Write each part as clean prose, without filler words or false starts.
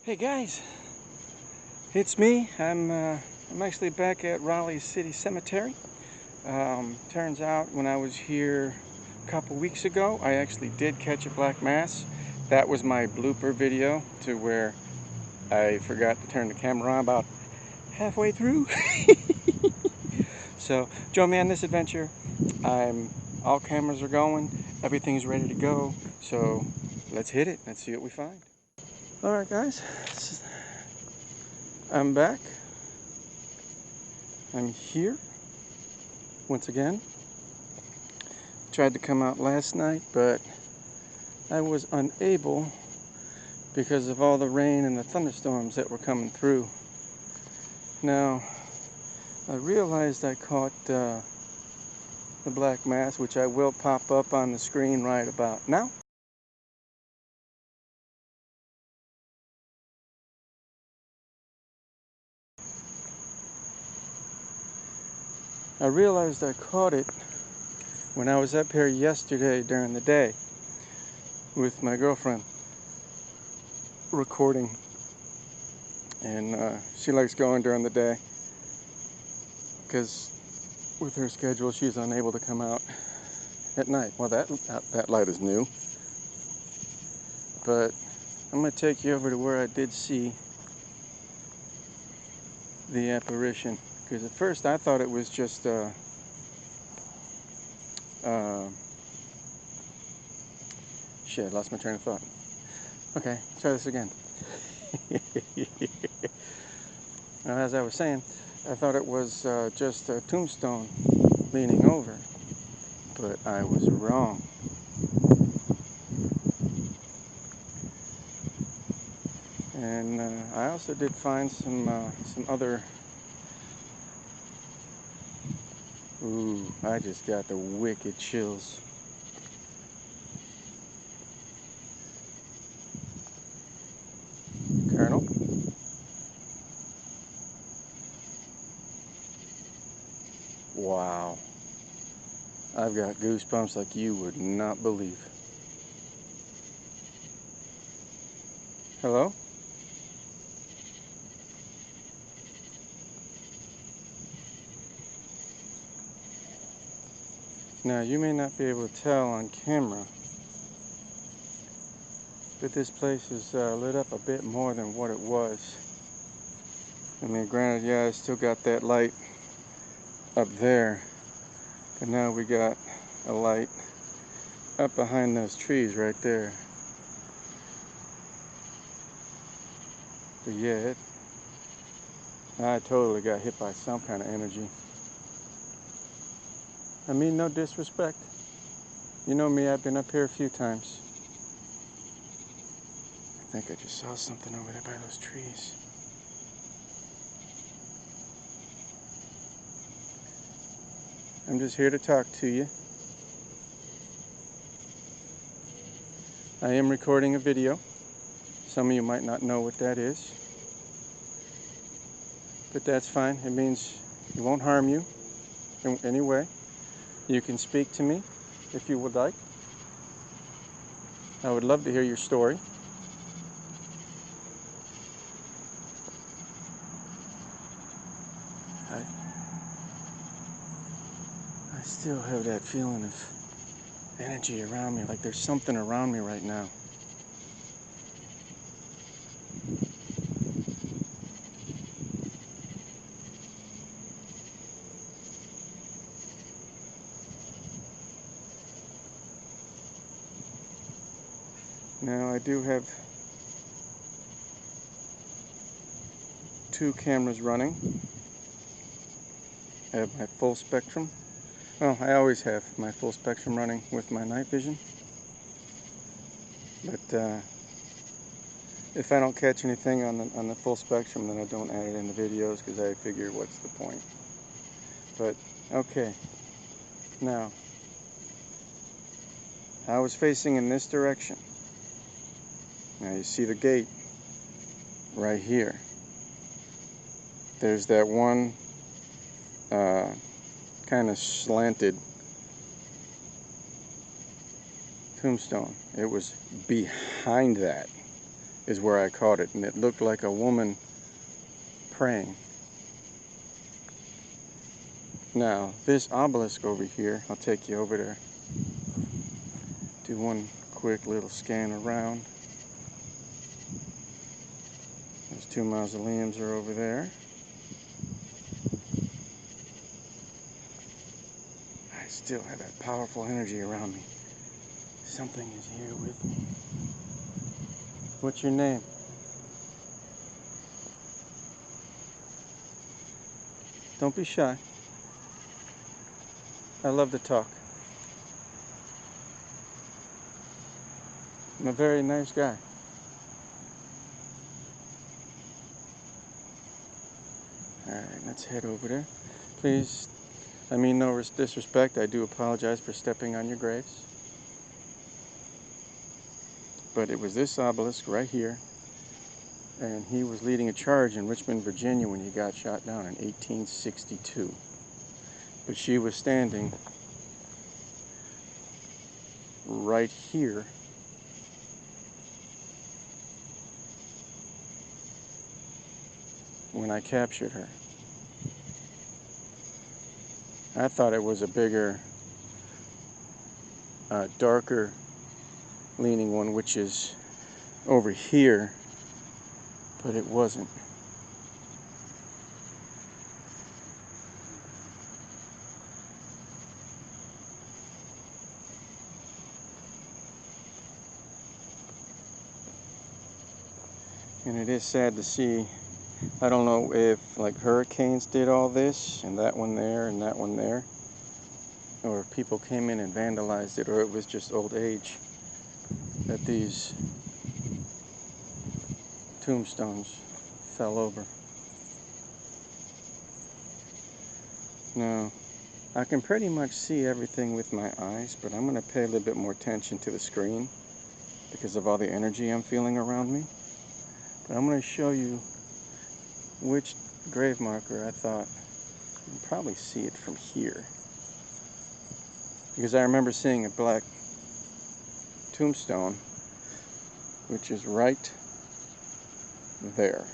Hey guys, it's me. I'm actually back at Raleigh City Cemetery. Turns out when I was here a couple weeks ago, I actually did catch a black mass. That was my blooper video to where I forgot to turn the camera on about halfway through. So join me on this adventure. All cameras are going, everything's ready to go. So let's hit it. Let's see what we find. All right, guys. I'm back. I'm here once again. Tried to come out last night, but I was unable because of all the rain and the thunderstorms that were coming through. Now, I realized I caught the black mass, which I will pop up on the screen right about now. I realized I caught it when I was up here yesterday during the day with my girlfriend recording, and she likes going during the day because with her schedule she's unable to come out at night. Well, that light is new, but I'm going to take you over to where I did see the apparition, because at first I thought it was just shit, I lost my train of thought. Okay, try this again. Now, as I was saying, I thought it was just a tombstone leaning over, but I was wrong. And I also did find some other. Ooh, I just got the wicked chills. Colonel? Wow. I've got goosebumps like you would not believe. Hello? Now, you may not be able to tell on camera, but this place is lit up a bit more than what it was. I mean, granted, yeah, I still got that light up there, but now we got a light up behind those trees right there. But yeah, I totally got hit by some kind of energy. I mean, no disrespect. You know me, I've been up here a few times. I think I just saw something over there by those trees. I'm just here to talk to you. I am recording a video. Some of you might not know what that is, but that's fine. It means it won't harm you in any way. You can speak to me if you would like. I would love to hear your story. I still have that feeling of energy around me, like there's something around me right now. Now, I do have 2 cameras running. I have my full spectrum. Well, I always have my full spectrum running with my night vision. But if I don't catch anything on the full spectrum, then I don't add it in the videos, because I figure what's the point. But okay, now I was facing in this direction. Now you see the gate right here. There's that one kind of slanted tombstone. It was behind that. is where I caught it, and it looked like a woman praying. Now, this obelisk over here, I'll take you over there. Do one quick little scan around. Those two mausoleums are over there. I still have that powerful energy around me. Something is here with me. What's your name? Don't be shy. I love to talk. I'm a very nice guy. Alright, let's head over there. Please, I mean no disrespect. I do apologize for stepping on your graves. But it was this obelisk right here. And he was leading a charge in Richmond, Virginia when he got shot down in 1862. But she was standing right here when I captured her. I thought it was a bigger, darker leaning one, which is over here, but it wasn't. And it is sad to see. I don't know if like hurricanes did all this, and that one there, and that one there, or if people came in and vandalized it, or it was just old age that these tombstones fell over. Now, I can pretty much see everything with my eyes, but I'm going to pay a little bit more attention to the screen because of all the energy I'm feeling around me. But I'm going to show you which grave marker I thought. You can probably see it from here, because I remember seeing a black tombstone, which is right there.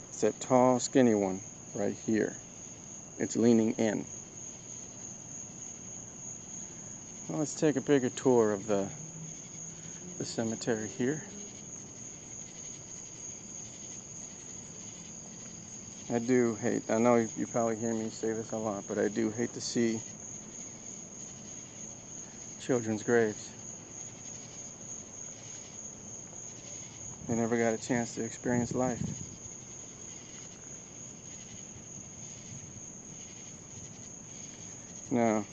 It's that tall, skinny one right here. It's leaning in. Well, let's take a bigger tour of the cemetery here. I do hate, I know you probably hear me say this a lot, but I do hate to see children's graves. They never got a chance to experience life. Now,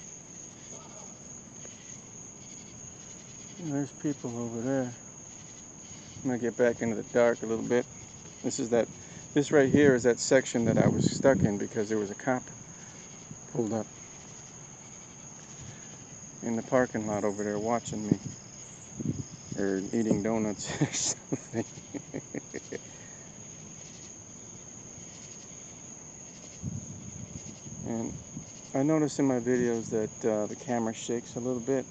there's people over there. I'm gonna get back into the dark a little bit. This right here is that section that I was stuck in because there was a cop pulled up in the parking lot over there watching me, or eating donuts or something. And I notice in my videos that the camera shakes a little bit,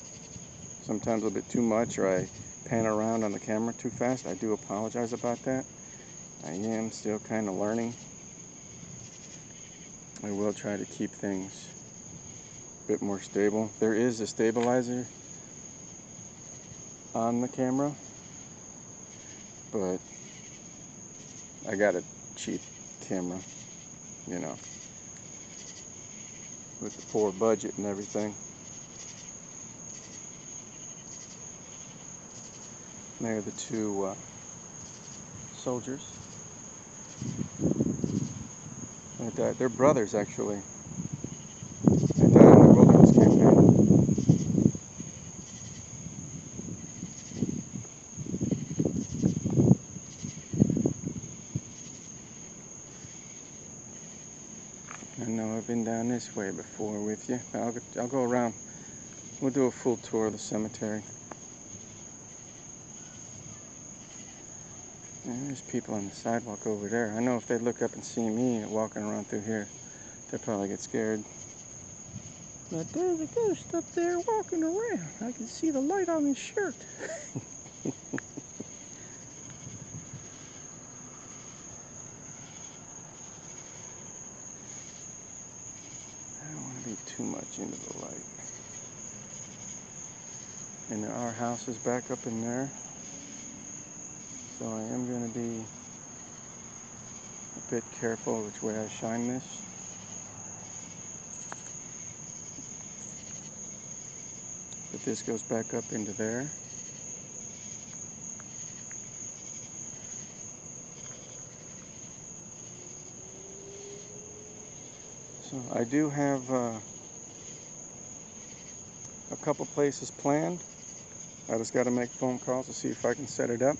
sometimes a little bit too much, or I pan around on the camera too fast. I do apologize about that. I am still kind of learning. I will try to keep things a bit more stable. There is a stabilizer on the camera, but I got a cheap camera, you know, with the poor budget and everything. And there are the two soldiers. They died. They're brothers, actually. They died in the wilderness campaign. I know I've been down this way before with you. I'll go around. We'll do a full tour of the cemetery. And there's people on the sidewalk over there. I know if they look up and see me walking around through here, they'll probably get scared. But there's a ghost up there walking around. I can see the light on his shirt. I don't want to be too much into the light. And our house is back up in there. So I am going to be a bit careful which way I shine this. But this goes back up into there. So I do have a couple places planned. I just got to make phone calls to see if I can set it up.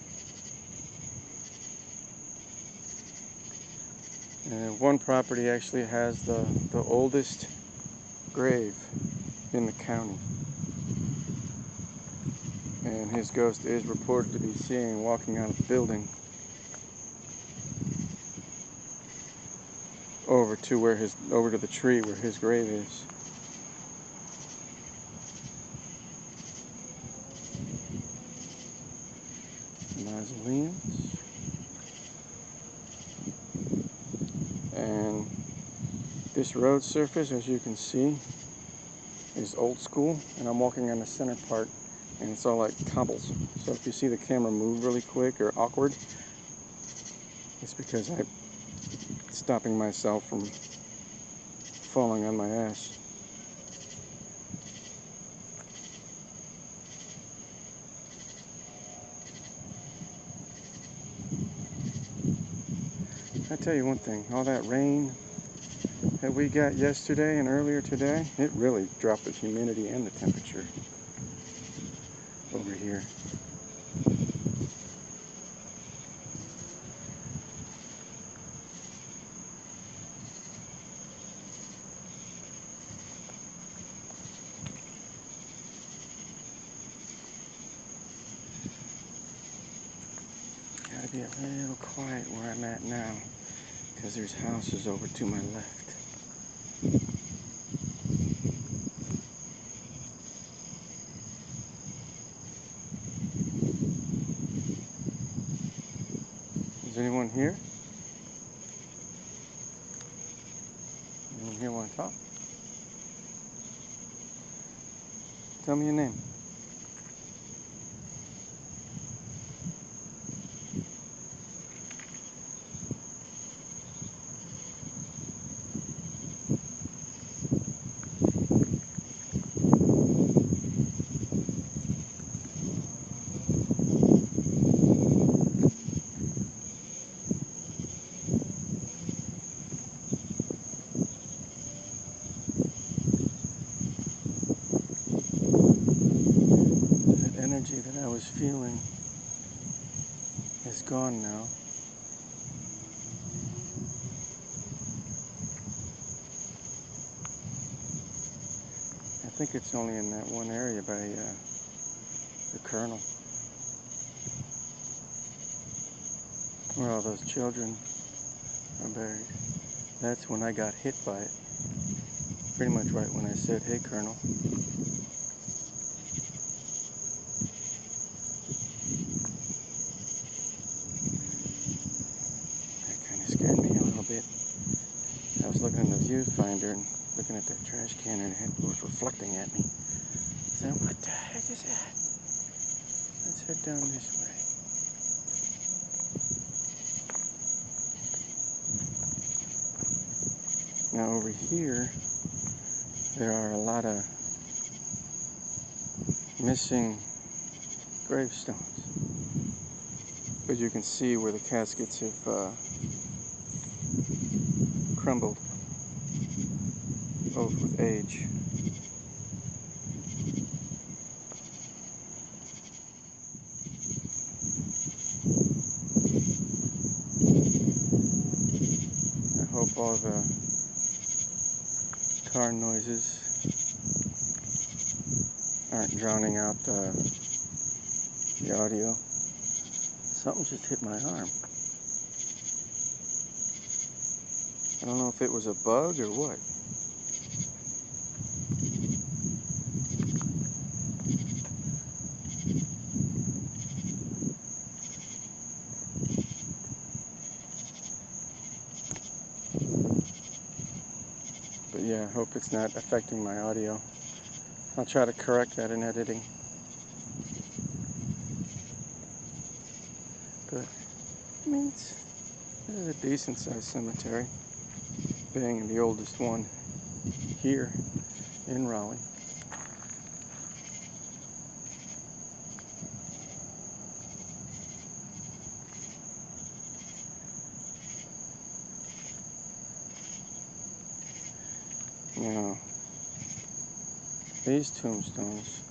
And one property actually has the oldest grave in the county. And his ghost is reported to be seen walking out of the building over to the tree where his grave is. Mausoleums. And this road surface, as you can see, is old school, and I'm walking on the center part, and it's all like cobbles. So if you see the camera move really quick or awkward, it's because I'm stopping myself from falling on my ass. I tell you one thing, all that rain that we got yesterday and earlier today, it really dropped the humidity and the temperature over here. Gotta be a little quiet where I'm at now, because there's houses over to my left. Is anyone here? Anyone here want to talk? Tell me your name. That energy that I was feeling is gone now. I think it's only in that one area by the Colonel, where all those children are buried. That's when I got hit by it. Pretty much right when I said, "Hey, Colonel." That kind of scared me a little bit. I was looking in the viewfinder and looking at that trash can, and it was reflecting at me. So what the heck is that? Let's head down this way. Now over here, there are a lot of missing gravestones. But you can see where the caskets have crumbled over with age. I hope all the car noises aren't drowning out the audio. Something just hit my arm. I don't know if it was a bug or what. I hope it's not affecting my audio. I'll try to correct that in editing. But, I mean, this is a decent sized cemetery, being the oldest one here in Raleigh. Now, these tombstones,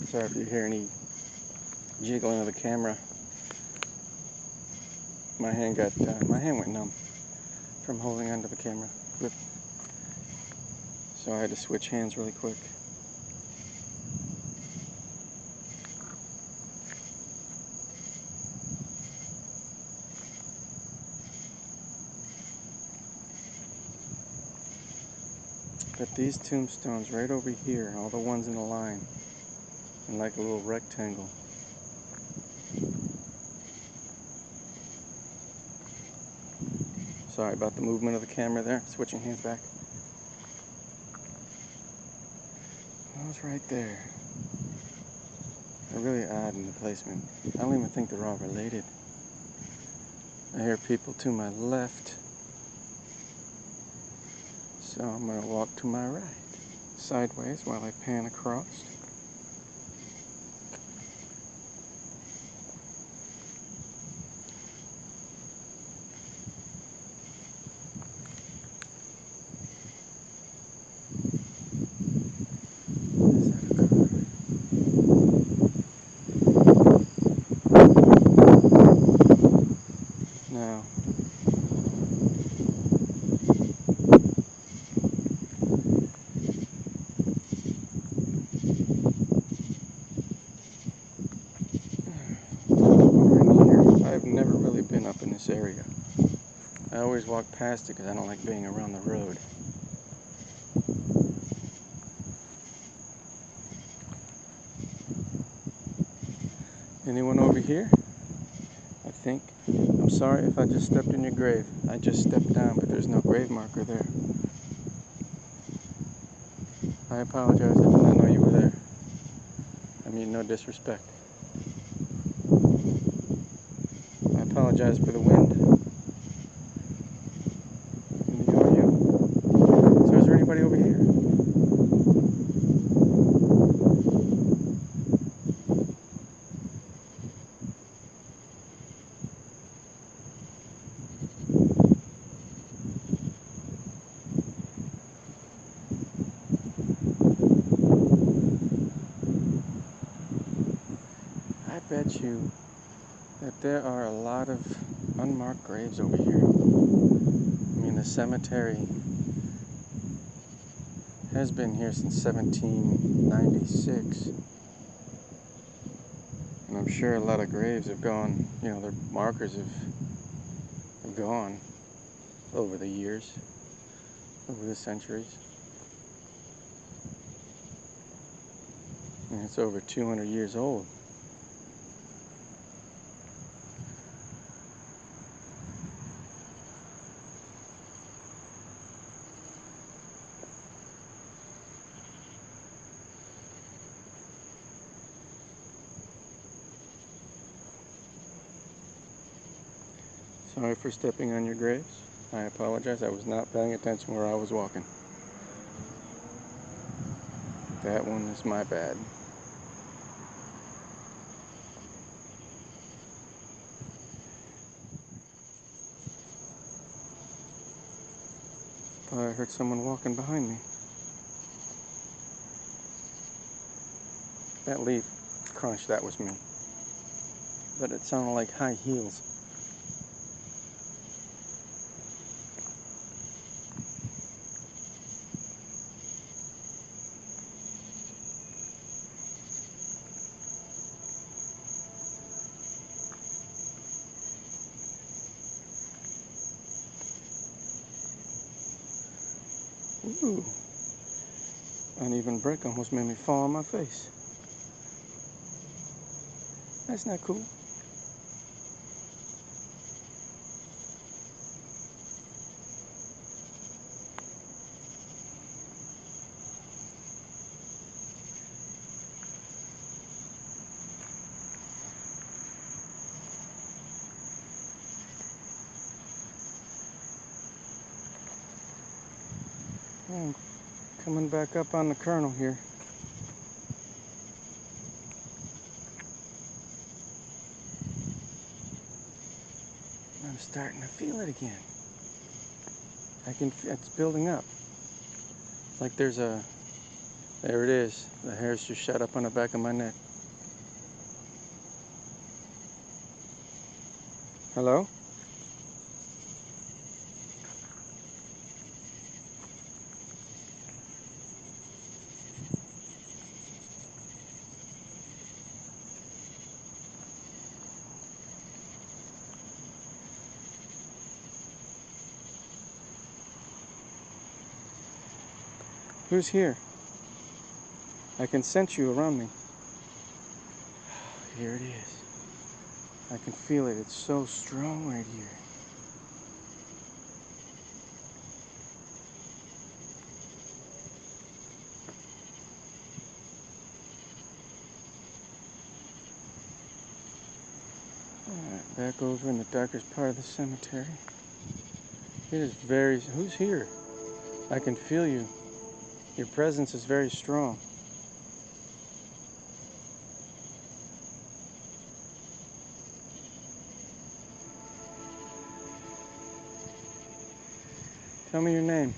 sorry if you hear any jiggling of the camera. My hand went numb from holding onto the camera grip, so I had to switch hands really quick. But these tombstones right over here, all the ones in a line, in like a little rectangle. Sorry about the movement of the camera there, switching hands back. Those right there are really odd in the placement. I don't even think they're all related. I hear people to my left, so I'm going to walk to my right, sideways while I pan across. Now, over here, I've never really been up in this area. I always walk past it because I don't like being around the road. Anyone over here? I think. I'm sorry if I just stepped in your grave. I just stepped down, but there's no grave marker there. I apologize, I did not know you were there. I mean, no disrespect. I apologize for the wind. And who are you? So is there anybody over here? I bet you that there are a lot of unmarked graves over here. I mean, the cemetery has been here since 1796. And I'm sure a lot of graves have gone, you know, their markers have gone over the years, over the centuries. And it's over 200 years old. Sorry for stepping on your graves. I apologize. I was not paying attention where I was walking. That one is my bad. Thought I heard someone walking behind me. That leaf crunch, that was me. But it sounded like high heels. Ooh. Uneven brick almost made me fall on my face. That's not cool. I'm coming back up on the kernel here. I'm starting to feel it again. It's building up. It's like there it is. The hair's just shot up on the back of my neck. Hello? Who's here? I can sense you around me. Here it is. I can feel it. It's so strong right here. Alright, back over in the darkest part of the cemetery. It is who's here? I can feel you. Your presence is very strong. Tell me your name.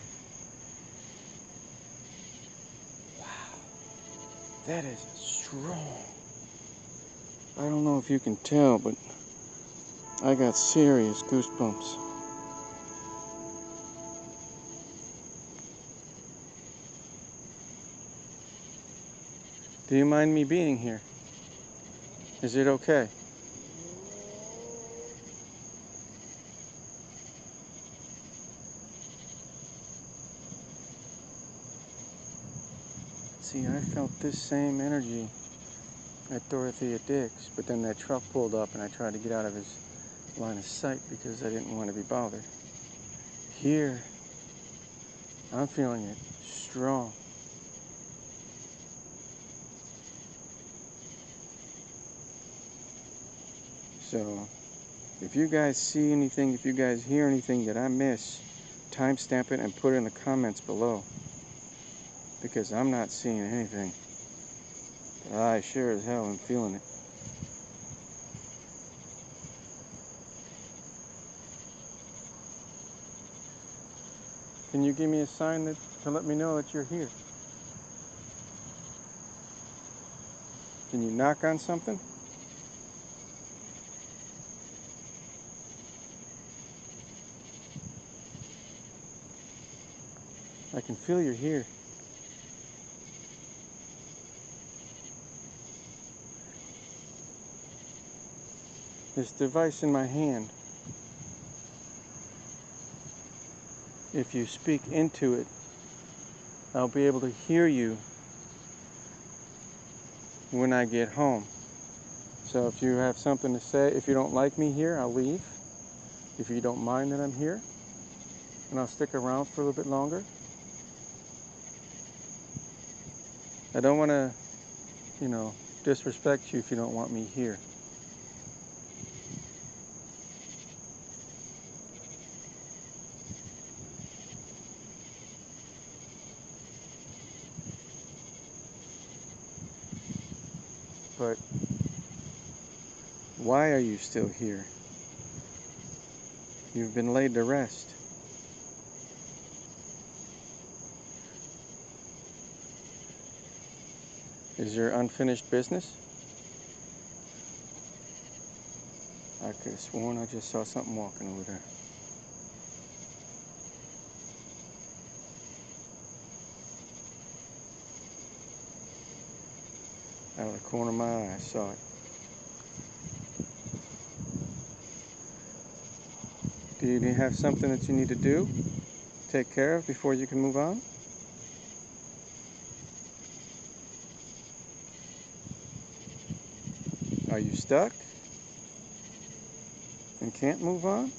Wow, that is strong. I don't know if you can tell, but I got serious goosebumps. Do you mind me being here? Is it okay? See, I felt this same energy at Dorothea Dix, but then that truck pulled up and I tried to get out of his line of sight because I didn't want to be bothered. Here, I'm feeling it strong. So, if you guys see anything, if you guys hear anything that I miss, timestamp it and put it in the comments below. Because I'm not seeing anything. But I sure as hell am feeling it. Can you give me a sign to let me know that you're here? Can you knock on something? I can feel you're here. This device in my hand, if you speak into it, I'll be able to hear you when I get home. So if you have something to say, if you don't like me here, I'll leave. If you don't mind that I'm here, and I'll stick around for a little bit longer. I don't want to, disrespect you if you don't want me here. But why are you still here? You've been laid to rest. Is there unfinished business? I could have sworn I just saw something walking over there. Out of the corner of my eye, I saw it. Do you have something that you need to do? Take care of before you can move on? Are you stuck and can't move on?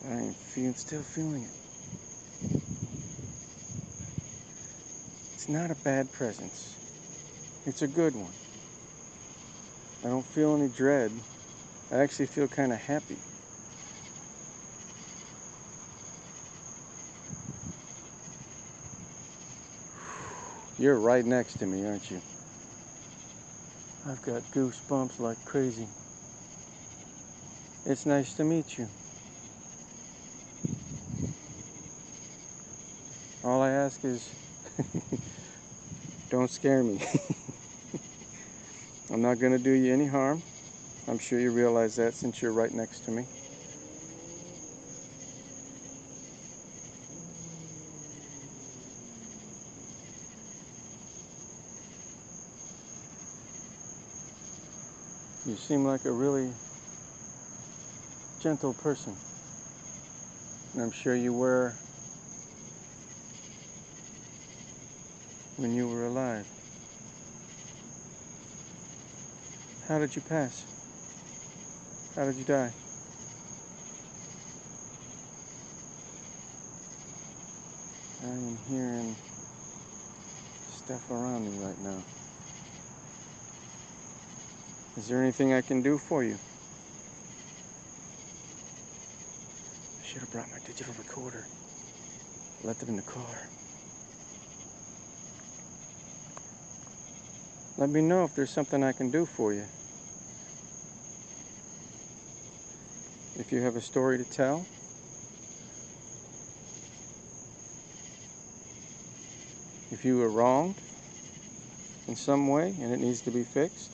I am still feeling it. It's not a bad presence. It's a good one. I don't feel any dread. I actually feel kind of happy. You're right next to me, aren't you? I've got goosebumps like crazy. It's nice to meet you. All I ask is, don't scare me. I'm not going to do you any harm. I'm sure you realize that since you're right next to me. You seem like a really gentle person. And I'm sure you were when you were alive. How did you pass? How did you die? I am hearing stuff around me right now. Is there anything I can do for you? I should have brought my digital recorder. Left it in the car. Let me know if there's something I can do for you. If you have a story to tell, if you were wronged in some way and it needs to be fixed,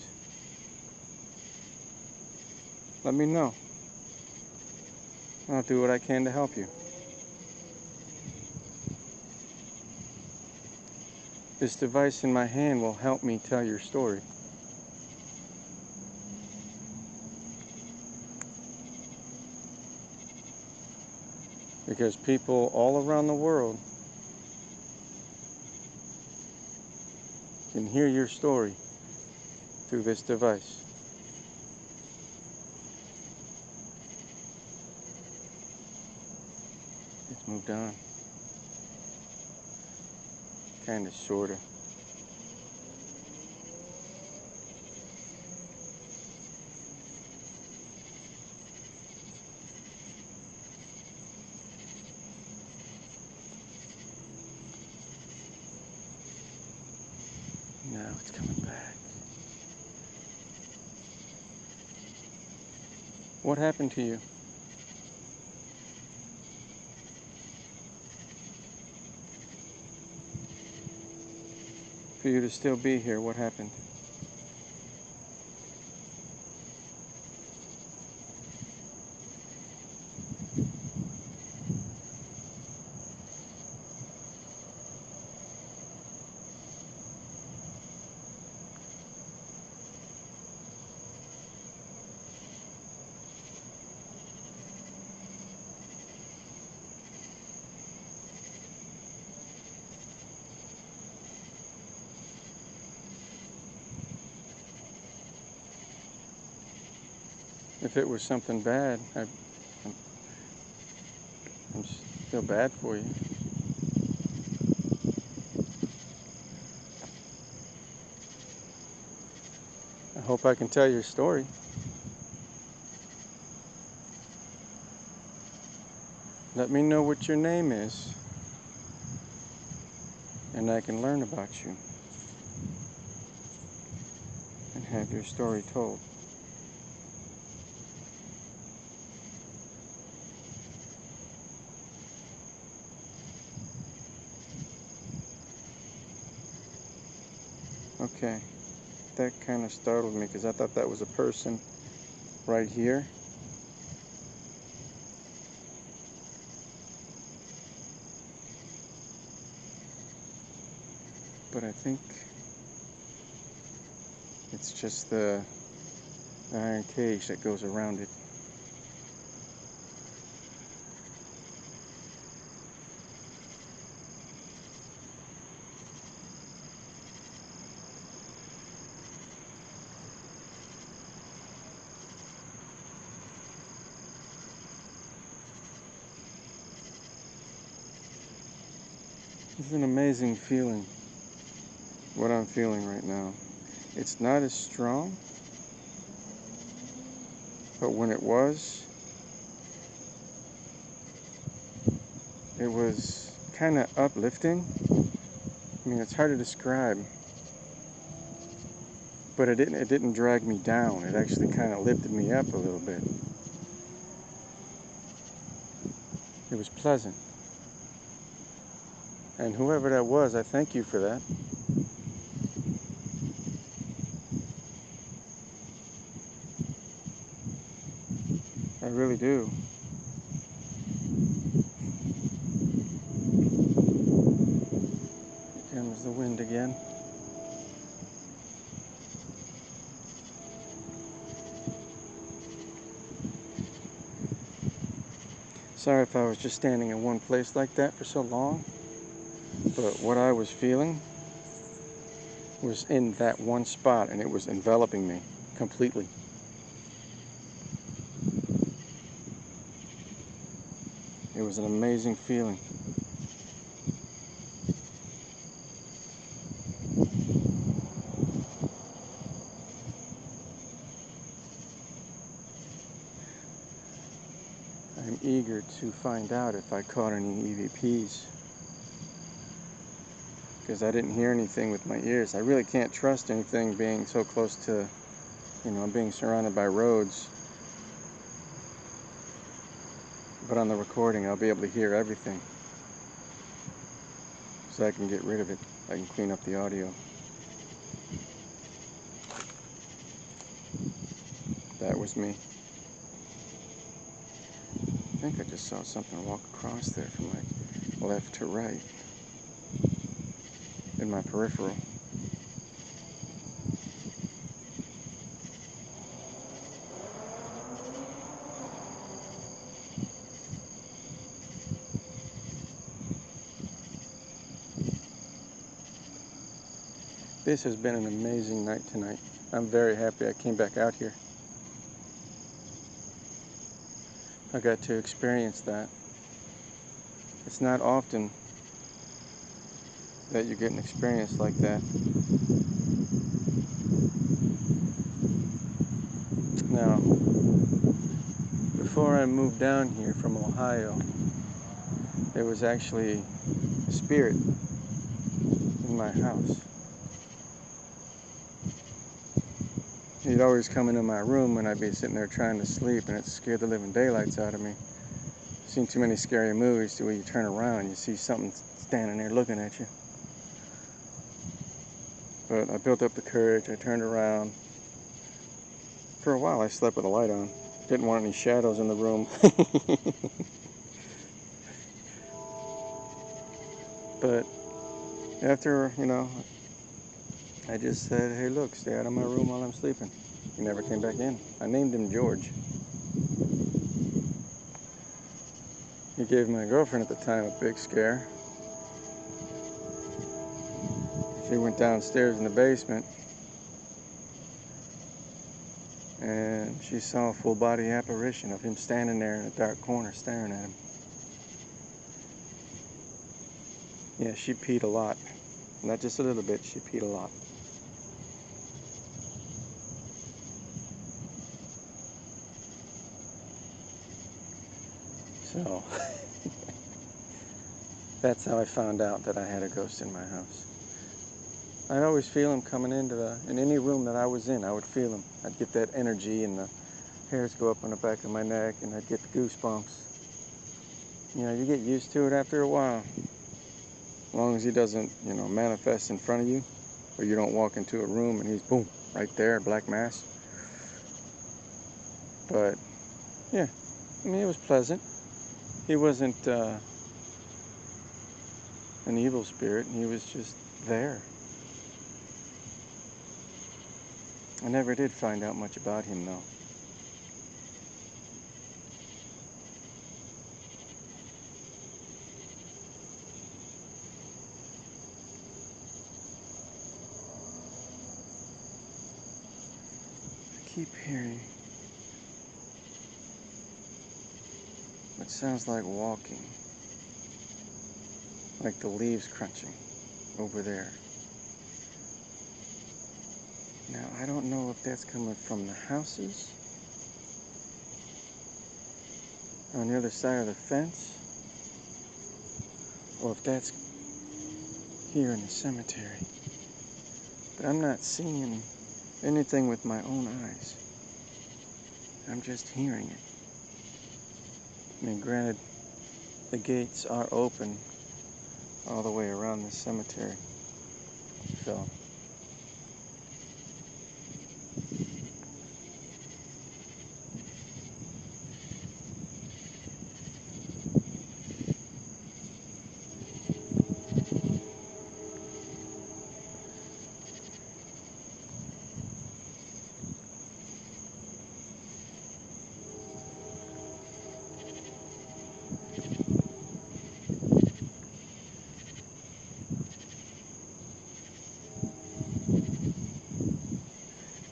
let me know. I'll do what I can to help you. This device in my hand will help me tell your story. Because people all around the world can hear your story through this device. It's moved on. Kinda, sorta. Now it's coming back. What happened to you? For you to still be here, what happened? If it was something bad, I feel bad for you. I hope I can tell your story. Let me know what your name is, and I can learn about you and have your story told. Okay, that kind of startled me because I thought that was a person right here. But I think it's just the iron cage that goes around it. It's an amazing feeling, what I'm feeling right now. It's not as strong, but when it was kind of uplifting. I mean, it's hard to describe, but it didn't drag me down. It actually kind of lifted me up a little bit. It was pleasant. And whoever that was, I thank you for that. I really do. Here comes the wind again. Sorry if I was just standing in one place like that for so long, but what I was feeling was in that one spot, and it was enveloping me completely. It was an amazing feeling. I'm eager to find out if I caught any EVPs, because I didn't hear anything with my ears. I really can't trust anything being so close to, being surrounded by roads. But on the recording, I'll be able to hear everything, so I can get rid of it. I can clean up the audio. That was me. I think I just saw something walk across there from my left to right in my peripheral. This has been an amazing night tonight. I'm very happy I came back out here. I got to experience that. It's not often that you get an experience like that. Now, before I moved down here from Ohio, there was actually a spirit in my house. He'd always come into my room when I'd be sitting there trying to sleep, and it scared the living daylights out of me. I've seen too many scary movies to where you turn around and you see something standing there looking at you. But I built up the courage. I turned around. For a while I slept with the light on. Didn't want any shadows in the room. But after, I just said, hey look, stay out of my room while I'm sleeping. He never came back in. I named him George. He gave my girlfriend at the time a big scare. She went downstairs in the basement and she saw a full body apparition of him standing there in a dark corner staring at him. Yeah, she peed a lot. Not just a little bit, she peed a lot. So, that's how I found out that I had a ghost in my house. I'd always feel him coming in any room that I was in. I would feel him. I'd get that energy and the hairs go up on the back of my neck and I'd get the goosebumps. You get used to it after a while. As long as he doesn't, manifest in front of you, or you don't walk into a room and he's boom, right there, black mass. But, yeah, it was pleasant. He wasn't an evil spirit. He was just there. I never did find out much about him, though. I keep hearing what sounds like walking. like the leaves crunching over there. Now, I don't know if that's coming from the houses on the other side of the fence, or if that's here in the cemetery. But I'm not seeing anything with my own eyes. I'm just hearing it. I mean, granted, the gates are open all the way around the cemetery. So,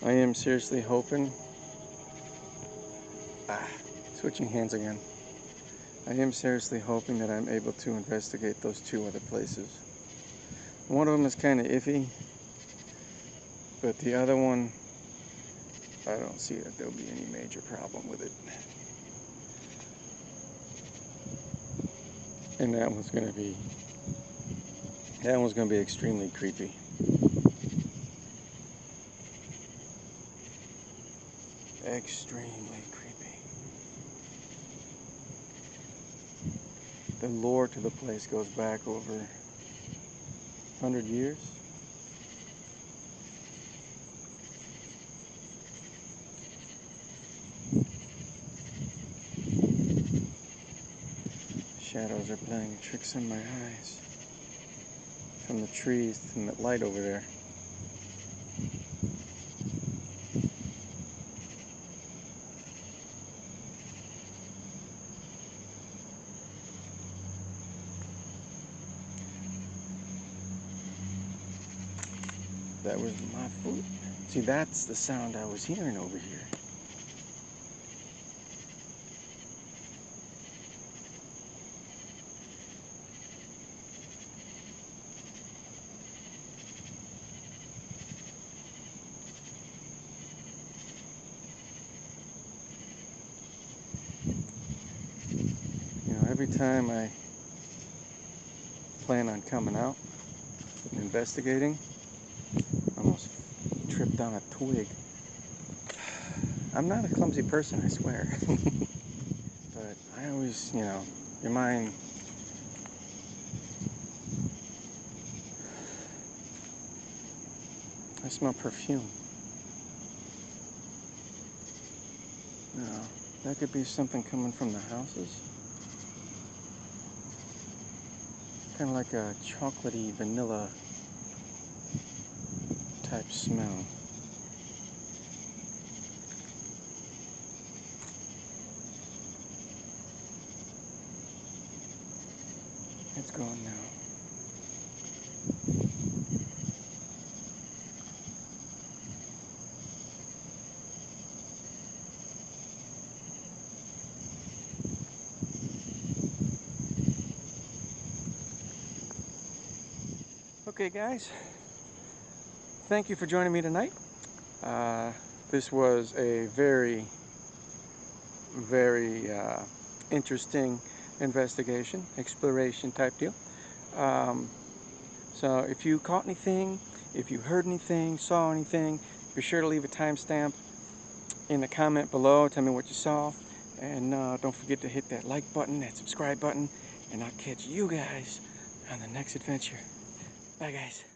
I am seriously hoping, switching hands again. I am seriously hoping that I'm able to investigate those two other places. One of them is kind of iffy, but the other one, I don't see that there'll be any major problem with it. And that one's going to be extremely creepy. Extremely creepy. The lore to the place goes back over 100 years. Shadows are playing tricks on my eyes from the trees and the light over there. That was my foot. See, that's the sound I was hearing over here. You know, every time I plan on coming out and investigating, I almost tripped on a twig. I'm not a clumsy person, I swear. But I always, you know, your mind, I smell perfume. No, that could be something coming from the houses. Kind of like a chocolatey vanilla type smell. It's gone now. Okay, guys, thank you for joining me tonight. This was a very, very interesting investigation, exploration type deal. So if you caught anything, if you heard anything, saw anything, be sure to leave a timestamp in the comment below. Tell me what you saw. And don't forget to hit that like button, that subscribe button, and I'll catch you guys on the next adventure. Bye, guys.